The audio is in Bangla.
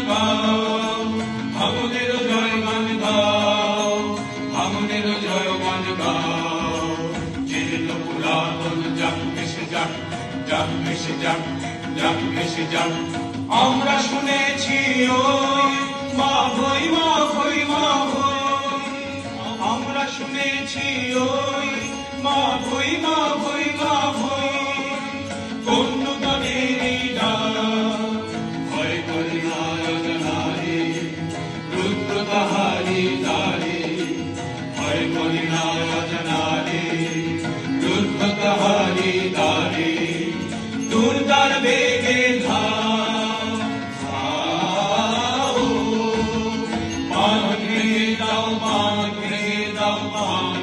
গাও, ভাঙনের জয়গান গাও, ভাঙনের জয়গান গাও। জীর্ণ পুরাতন যাক ভেসে যাক, যাক ভেসে যাক, যাক ভেসে যাক। আমরা শুনেছি ওই মা ভৈ মা ভৈ মা ভৈ, আমরা শুনেছি ওই মা ভৈ মা ভৈ মা ভৈ। কন্যদানের এই ডাক, ভয় করে না অজানারে, রুদ্র তাহারি দ্বারে। ভয় করে না অজানারে, রুদ্র তাহারি দ্বারে। দুর্গার বেগে ধাও, বাঁধ ভেঙে দাও, বাঁধ ভেঙে দাও, বাঁধ